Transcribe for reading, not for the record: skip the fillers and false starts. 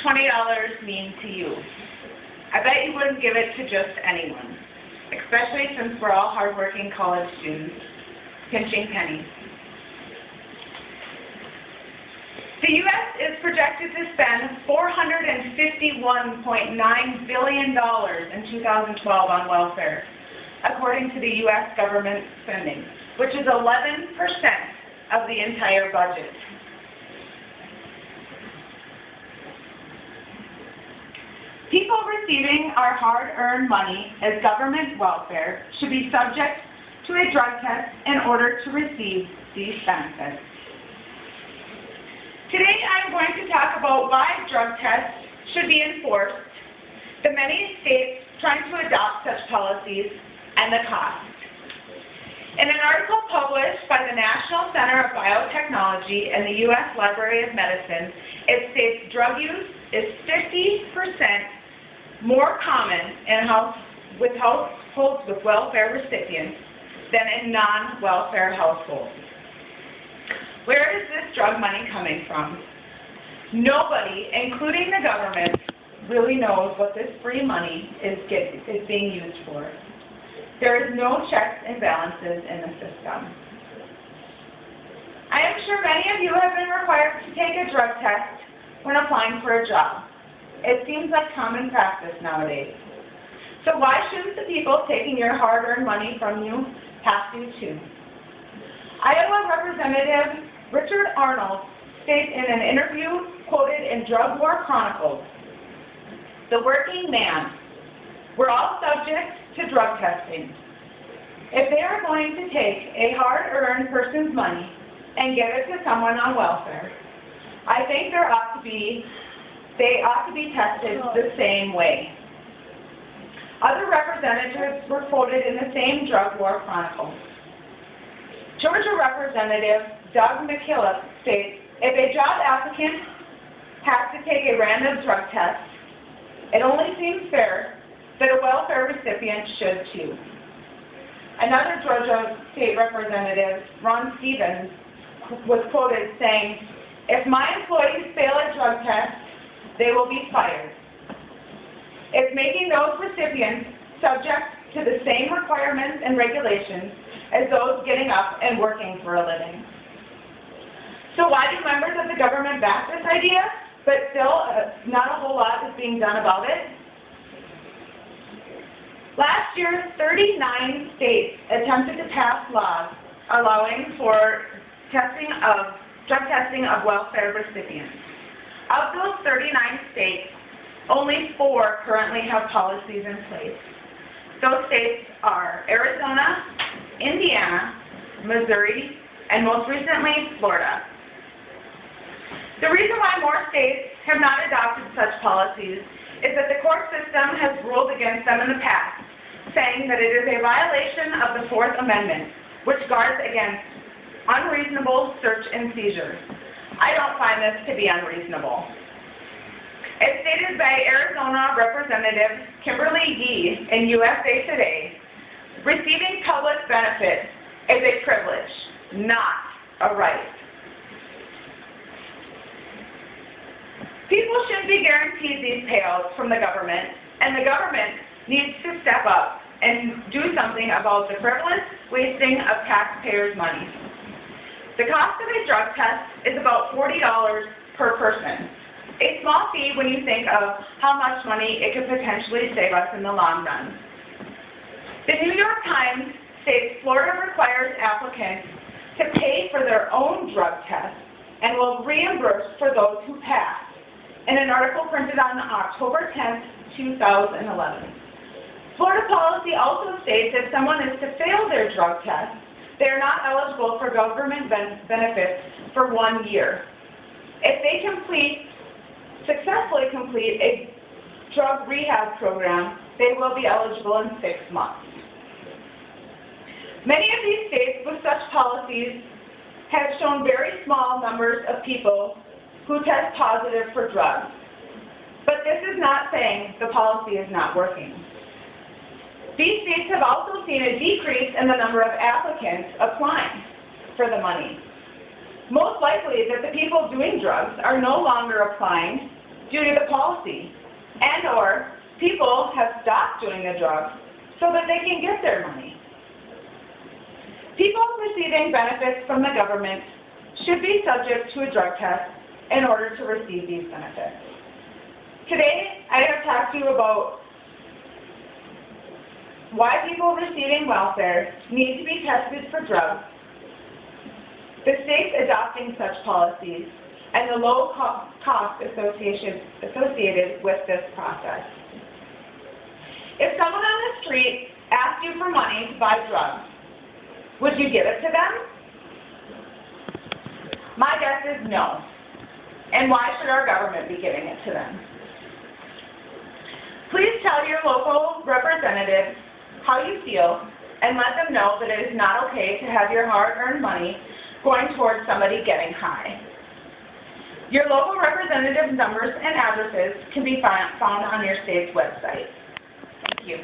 $20 mean to you? I bet you wouldn't give it to just anyone, especially since we're all hardworking college students, pinching pennies. The U.S. is projected to spend $451.9 billion in 2012 on welfare, according to the U.S. government spending, which is 11% of the entire budget. People receiving our hard-earned money as government welfare should be subject to a drug test in order to receive these benefits. Today I'm going to talk about why drug tests should be enforced, the many states trying to adopt such policies, and the cost. In an article published by the National Center of Biotechnology and the U.S. Library of Medicine, it states drug use is 50% more common in households with welfare recipients than in non-welfare households. Where is this drug money coming from? Nobody, including the government, really knows what this free money is being used for. There is no checks and balances in the system. I am sure many of you have been required to take a drug test when applying for a job. It seems like common practice nowadays. So why shouldn't the people taking your hard-earned money from you have to too? Iowa Representative Richard Arnold states in an interview quoted in Drug War Chronicles, "The working man, we're all subject to drug testing. If they are going to take a hard-earned person's money and give it to someone on welfare, I think they ought to be tested the same way." Other representatives were quoted in the same Drug War Chronicles. Georgia Representative Doug McKillop states, "If a job applicant has to take a random drug test, it only seems fair that a welfare recipient should too." Another Georgia State Representative, Ron Stevens, was quoted saying, "If my employees fail a drug test, they will be fired. It's making those recipients subject to the same requirements and regulations as those getting up and working for a living." So why do members of the government back this idea, but still not a whole lot is being done about it? Last year, 39 states attempted to pass laws allowing for drug testing of welfare recipients. Of those 39 states, only 4 currently have policies in place. Those states are Arizona, Indiana, Missouri, and most recently, Florida. The reason why more states have not adopted such policies is that the court system has ruled against them in the past, saying that it is a violation of the Fourth Amendment, which guards against unreasonable search and seizures. I don't find this to be unreasonable. As stated by Arizona Representative Kimberly Yee in USA Today, receiving public benefit is a privilege, not a right. People shouldn't be guaranteed these payouts from the government, and the government needs to step up and do something about the frivolous wasting of taxpayers' money. The cost of a drug test is about $40 per person, a small fee when you think of how much money it could potentially save us in the long run. The New York Times states Florida requires applicants to pay for their own drug tests and will reimburse for those who pass, in an article printed on October 10, 2011. Florida policy also states if someone is to fail their drug test, they are not eligible for government benefits for 1 year. If they successfully complete a drug rehab program, they will be eligible in 6 months. Many of these states with such policies have shown very small numbers of people who test positive for drugs. But this is not saying the policy is not working. These states have also seen a decrease in the number of applicants applying for the money. Most likely that the people doing drugs are no longer applying due to the policy, and/or people have stopped doing the drugs so that they can get their money. People receiving benefits from the government should be subject to a drug test in order to receive these benefits. Today, I have talked to you about why people receiving welfare need to be tested for drugs, the states adopting such policies, and the low cost associated with this process. If someone on the street asked you for money to buy drugs, would you give it to them? My guess is no. And why should our government be giving it to them? Please tell your local representative how you feel and let them know that it is not okay to have your hard-earned money going towards somebody getting high. Your local representative numbers and addresses can be found on your state's website. Thank you.